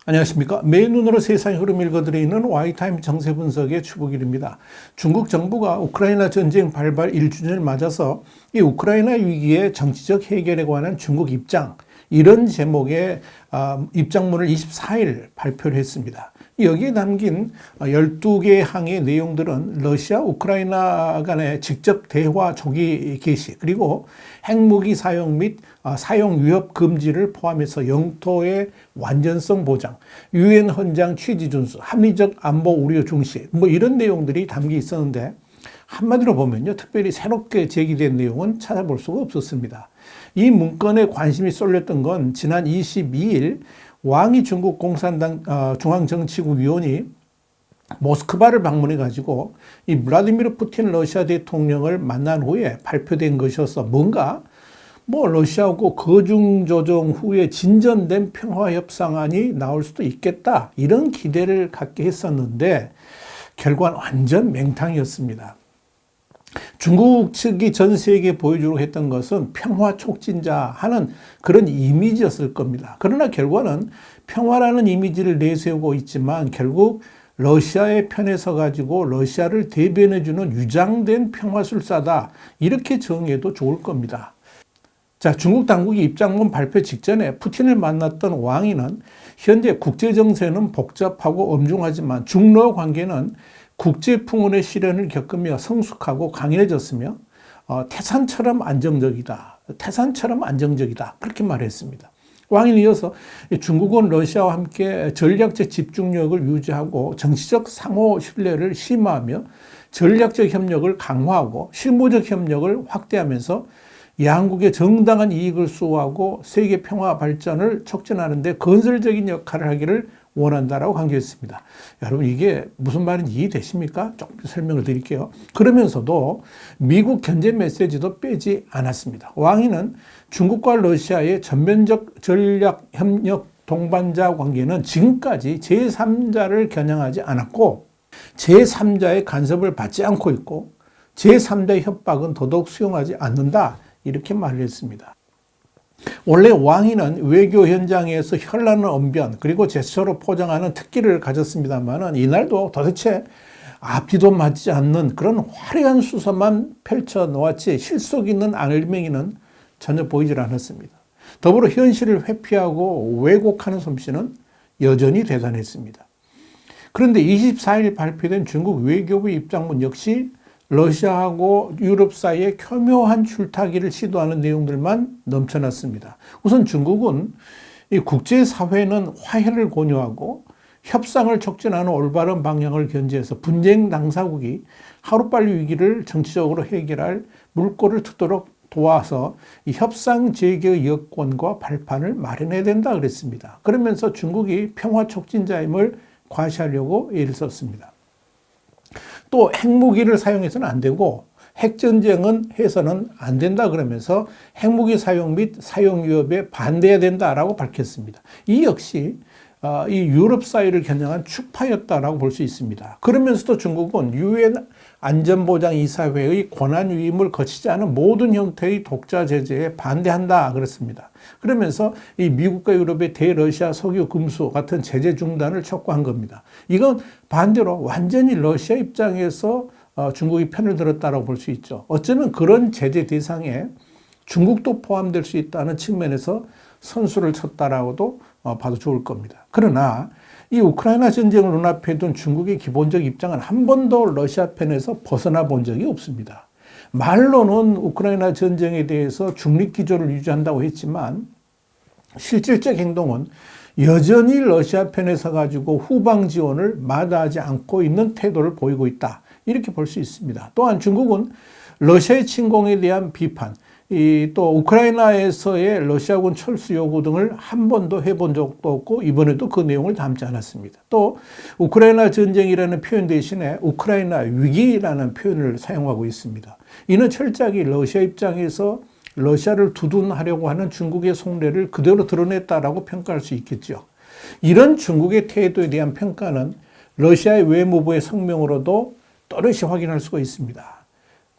안녕하십니까. 매일 눈으로 세상의 흐름 읽어드리는 와이타임 정세 분석의 추복일입니다. 중국 정부가 우크라이나 전쟁 발발 1주년을 맞아서 이 우크라이나 위기의 정치적 해결에 관한 중국 입장, 이런 제목의 입장문을 24일 발표를 했습니다. 여기에 담긴 12개의 항의 내용들은 러시아, 우크라이나 간의 직접 대화 조기 개시, 그리고 핵무기 사용 및 사용 위협 금지를 포함해서 영토의 완전성 보장, 유엔 헌장 취지 준수, 합리적 안보 우려 중시, 이런 내용들이 담겨 있었는데, 한마디로 보면요, 특별히 새롭게 제기된 내용은 찾아볼 수가 없었습니다. 이 문건에 관심이 쏠렸던 건 지난 22일 왕이 중국 공산당 중앙정치국 위원이 모스크바를 방문해 가지고 이 블라디미르 푸틴 러시아 대통령을 만난 후에 발표된 것이어서 뭔가 러시아하고 거중 조정 후에 진전된 평화 협상안이 나올 수도 있겠다, 이런 기대를 갖게 했었는데 결과는 완전 맹탕이었습니다. 중국 측이 전 세계에 보여주려고 했던 것은 평화 촉진자 하는 그런 이미지였을 겁니다. 그러나 결과는 평화라는 이미지를 내세우고 있지만 결국 러시아의 편에 서가지고 러시아를 대변해주는 유장된 평화술사다, 이렇게 정의해도 좋을 겁니다. 자, 중국 당국이 입장문 발표 직전에 푸틴을 만났던 왕이는 현재 국제정세는 복잡하고 엄중하지만 중러 관계는 국제풍운의 시련을 겪으며 성숙하고 강해졌으며 태산처럼 안정적이다. 그렇게 말했습니다. 왕은 이어서 중국은 러시아와 함께 전략적 집중력을 유지하고 정치적 상호 신뢰를 심화하며 전략적 협력을 강화하고 실무적 협력을 확대하면서 양국의 정당한 이익을 수호하고 세계 평화 발전을 촉진하는 데 건설적인 역할을 하기를 원한다라고 강조했습니다. 여러분, 이게 무슨 말인지 이해되십니까? 조금 설명을 드릴게요. 그러면서도 미국 견제 메시지도 빼지 않았습니다. 왕위는 중국과 러시아의 전면적 전략 협력 동반자 관계는 지금까지 제3자를 겨냥하지 않았고 제3자의 간섭을 받지 않고 있고 제3자의 협박은 더더욱 수용하지 않는다, 이렇게 말을 했습니다. 원래 왕위는 외교 현장에서 현란한 언변 그리고 제스처로 포장하는 특기를 가졌습니다만 이날도 도대체 앞뒤도 맞지 않는 그런 화려한 수서만 펼쳐놓았지 실속 있는 알맹이는 전혀 보이질 않았습니다. 더불어 현실을 회피하고 왜곡하는 솜씨는 여전히 대단했습니다. 그런데 24일 발표된 중국 외교부 입장문 역시 러시아하고 유럽 사이에 교묘한 줄타기를 시도하는 내용들만 넘쳐났습니다. 우선 중국은 이 국제사회는 화해를 권유하고 협상을 촉진하는 올바른 방향을 견지해서 분쟁 당사국이 하루빨리 위기를 정치적으로 해결할 물꼬를 트도록 도와서 이 협상 재개의 여건과 발판을 마련해야 된다 그랬습니다. 그러면서 중국이 평화 촉진자임을 과시하려고 애를 썼습니다. 또 핵무기를 사용해서는 안 되고 핵전쟁은 해서는 안 된다 그러면서 핵무기 사용 및 사용 위협에 반대해야 된다라고 밝혔습니다. 이 역시 이 유럽 사회를 겨냥한 축파였다라고 볼 수 있습니다. 그러면서도 중국은 유엔 안전보장이사회의 권한 위임을 거치지 않은 모든 형태의 독자 제재에 반대한다 그랬습니다. 그러면서 이 미국과 유럽의 대러시아 석유 금수 같은 제재 중단을 촉구한 겁니다. 이건 반대로 완전히 러시아 입장에서 중국이 편을 들었다고 볼 수 있죠. 어쩌면 그런 제재 대상에 중국도 포함될 수 있다는 측면에서 선수를 쳤다라고도 봐도 좋을 겁니다. 그러나 이 우크라이나 전쟁을 눈앞에 둔 중국의 기본적 입장은 한 번도 러시아 편에서 벗어나 본 적이 없습니다. 말로는 우크라이나 전쟁에 대해서 중립 기조를 유지한다고 했지만 실질적 행동은 여전히 러시아 편에 서가지고 후방 지원을 마다하지 않고 있는 태도를 보이고 있다, 이렇게 볼 수 있습니다. 또한 중국은 러시아의 침공에 대한 비판, 또 우크라이나에서의 러시아군 철수 요구 등을 한 번도 해본 적도 없고 이번에도 그 내용을 담지 않았습니다. 또 우크라이나 전쟁이라는 표현 대신에 우크라이나 위기라는 표현을 사용하고 있습니다. 이는 철저하게 러시아 입장에서 러시아를 두둔하려고 하는 중국의 속내를 그대로 드러냈다라고 평가할 수 있겠죠. 이런 중국의 태도에 대한 평가는 러시아의 외무부의 성명으로도 또렷이 확인할 수가 있습니다.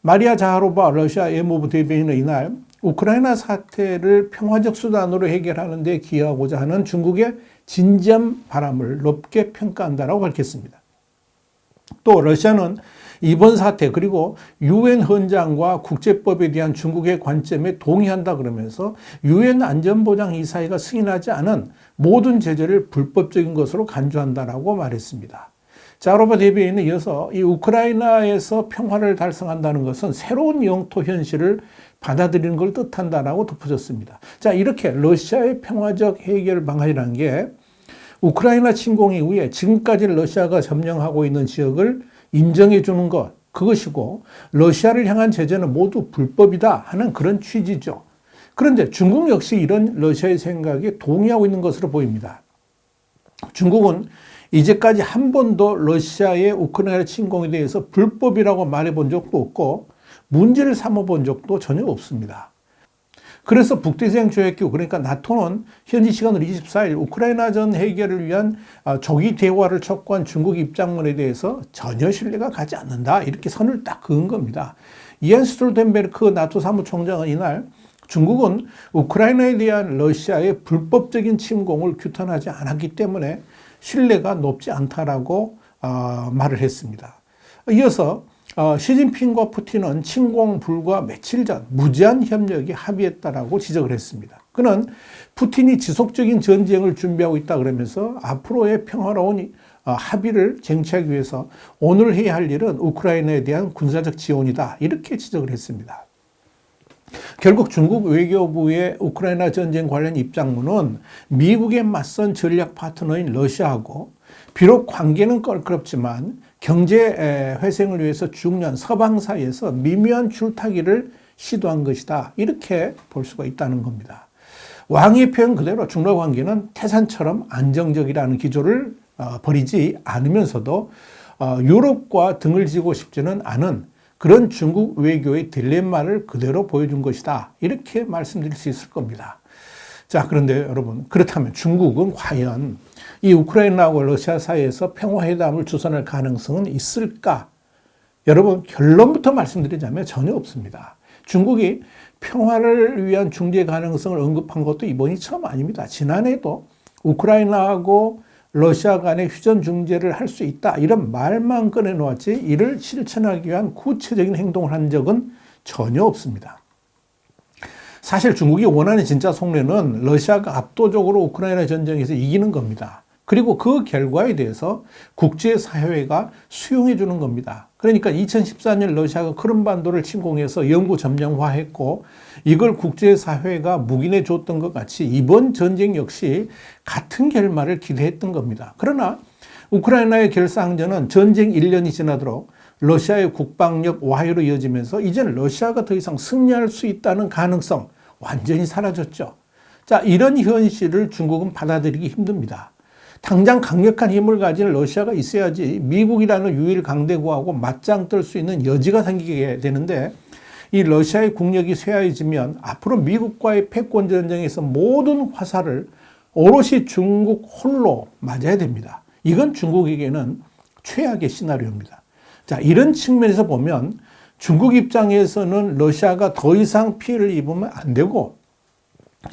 마리아 자하로바 러시아 외무부 대변인은 이날 우크라이나 사태를 평화적 수단으로 해결하는 데 기여하고자 하는 중국의 진지한 바람을 높게 평가한다고 밝혔습니다. 또 러시아는 이번 사태 그리고 유엔 헌장과 국제법에 대한 중국의 관점에 동의한다 그러면서 유엔 안전보장이사회가 승인하지 않은 모든 제재를 불법적인 것으로 간주한다라고 말했습니다. 자로바 대변인은 이어서 이 우크라이나에서 평화를 달성한다는 것은 새로운 영토 현실을 받아들이는 걸 뜻한다라고 덧붙였습니다. 자, 이렇게 러시아의 평화적 해결 방안이라는 게 우크라이나 침공 이후에 지금까지 러시아가 점령하고 있는 지역을 인정해 주는 것, 그것이고 러시아를 향한 제재는 모두 불법이다 하는 그런 취지죠. 그런데 중국 역시 이런 러시아의 생각에 동의하고 있는 것으로 보입니다. 중국은 이제까지 한 번도 러시아의 우크라이나 침공에 대해서 불법이라고 말해본 적도 없고 문제를 삼아본 적도 전혀 없습니다. 그래서 북대西洋조약기구 그러니까 나토는 현지 시간으로 24일 우크라이나전 해결을 위한 조기 대화를 촉구한 중국 입장문에 대해서 전혀 신뢰가 가지 않는다 이렇게 선을 딱 그은 겁니다. 이안 스톨텐베르크 나토 사무총장은 이날 중국은 우크라이나에 대한 러시아의 불법적인 침공을 규탄하지 않았기 때문에 신뢰가 높지 않다라고 말을 했습니다. 이어서 시진핑과 푸틴은 침공 불과 며칠 전 무제한 협력에 합의했다라고 지적을 했습니다. 그는 푸틴이 지속적인 전쟁을 준비하고 있다 그러면서 앞으로의 평화로운 합의를 쟁취하기 위해서 오늘 해야 할 일은 우크라이나에 대한 군사적 지원이다 이렇게 지적을 했습니다. 결국 중국 외교부의 우크라이나 전쟁 관련 입장문은 미국에 맞선 전략 파트너인 러시아하고 비록 관계는 껄끄럽지만 경제 회생을 위해서 중요한 서방 사이에서 미묘한 줄타기를 시도한 것이다. 이렇게 볼 수가 있다는 겁니다. 왕의 표현 그대로 중러 관계는 태산처럼 안정적이라는 기조를 버리지 않으면서도 유럽과 등을 지고 싶지는 않은 그런 중국 외교의 딜레마를 그대로 보여준 것이다. 이렇게 말씀드릴 수 있을 겁니다. 자, 그런데 여러분, 그렇다면 중국은 과연 이 우크라이나와 러시아 사이에서 평화회담을 주선할 가능성은 있을까? 여러분, 결론부터 말씀드리자면 전혀 없습니다. 중국이 평화를 위한 중재 가능성을 언급한 것도 이번이 처음 아닙니다. 지난해도 우크라이나하고 러시아 간의 휴전 중재를 할 수 있다 이런 말만 꺼내놓았지 이를 실천하기 위한 구체적인 행동을 한 적은 전혀 없습니다. 사실 중국이 원하는 진짜 속내는 러시아가 압도적으로 우크라이나 전쟁에서 이기는 겁니다. 그리고 그 결과에 대해서 국제사회가 수용해 주는 겁니다. 그러니까 2014년 러시아가 크림반도를 침공해서 영구 점령화했고 이걸 국제사회가 묵인해 줬던 것 같이 이번 전쟁 역시 같은 결말을 기대했던 겁니다. 그러나 우크라이나의 결사항전은 전쟁 1년이 지나도록 러시아의 국방력 와해로 이어지면서 이제는 러시아가 더 이상 승리할 수 있다는 가능성 완전히 사라졌죠. 자, 이런 현실을 중국은 받아들이기 힘듭니다. 당장 강력한 힘을 가진 러시아가 있어야지 미국이라는 유일 강대국하고 맞짱 뜰 수 있는 여지가 생기게 되는데 이 러시아의 국력이 쇠하해지면 앞으로 미국과의 패권 전쟁에서 모든 화살을 오롯이 중국 홀로 맞아야 됩니다. 이건 중국에게는 최악의 시나리오입니다. 자, 이런 측면에서 보면 중국 입장에서는 러시아가 더 이상 피해를 입으면 안 되고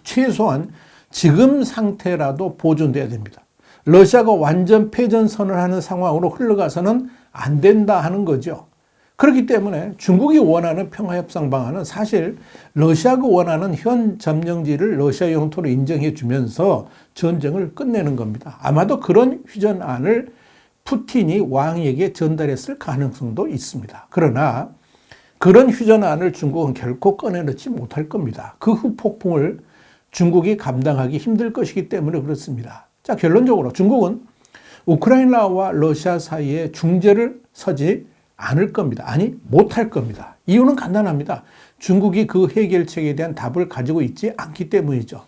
최소한 지금 상태라도 보존돼야 됩니다. 러시아가 완전 패전선을 하는 상황으로 흘러가서는 안 된다 하는 거죠. 그렇기 때문에 중국이 원하는 평화협상 방안은 사실 러시아가 원하는 현 점령지를 러시아 영토로 인정해 주면서 전쟁을 끝내는 겁니다. 아마도 그런 휴전안을 푸틴이 왕에게 전달했을 가능성도 있습니다. 그러나 그런 휴전안을 중국은 결코 꺼내놓지 못할 겁니다. 그 후폭풍을 중국이 감당하기 힘들 것이기 때문에 그렇습니다. 자, 결론적으로 중국은 우크라이나와 러시아 사이에 중재를 서지 않을 겁니다. 아니, 못할 겁니다. 이유는 간단합니다. 중국이 그 해결책에 대한 답을 가지고 있지 않기 때문이죠.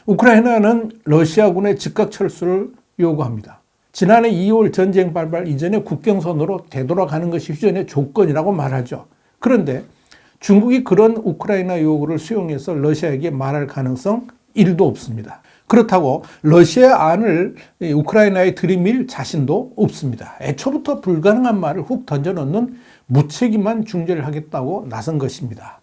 우크라이나는 러시아군의 즉각 철수를 요구합니다. 지난해 2월 전쟁 발발 이전에 국경선으로 되돌아가는 것이 휴전의 조건이라고 말하죠. 그런데 중국이 그런 우크라이나 요구를 수용해서 러시아에게 말할 가능성 1도 없습니다. 그렇다고 러시아 안을 우크라이나에 들이밀 자신도 없습니다. 애초부터 불가능한 말을 훅 던져넣는 무책임한 중재를 하겠다고 나선 것입니다.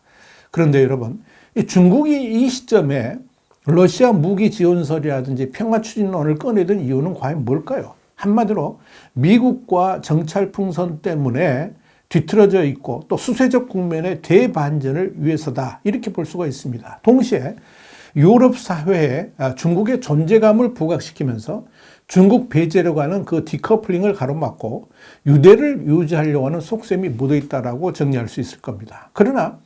그런데 여러분, 이 중국이 이 시점에 러시아 무기 지원설이라든지 평화 추진론을 꺼내던 이유는 과연 뭘까요? 한마디로 미국과 정찰 풍선 때문에 뒤틀어져 있고 또 수세적 국면의 대반전을 위해서다, 이렇게 볼 수가 있습니다. 동시에 유럽 사회에 중국의 존재감을 부각시키면서 중국 배제라고 하는 그 디커플링을 가로막고 유대를 유지하려고 하는 속셈이 묻어있다라고 정리할 수 있을 겁니다. 그러나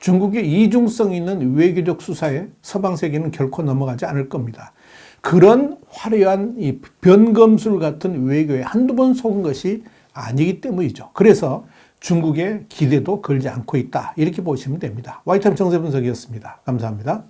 중국의 이중성 있는 외교적 수사에 서방 세계는 결코 넘어가지 않을 겁니다. 그런 화려한 이 변검술 같은 외교에 한두 번 속은 것이 아니기 때문이죠. 그래서 중국의 기대도 걸지 않고 있다, 이렇게 보시면 됩니다. 와이타임 정세 분석이었습니다. 감사합니다.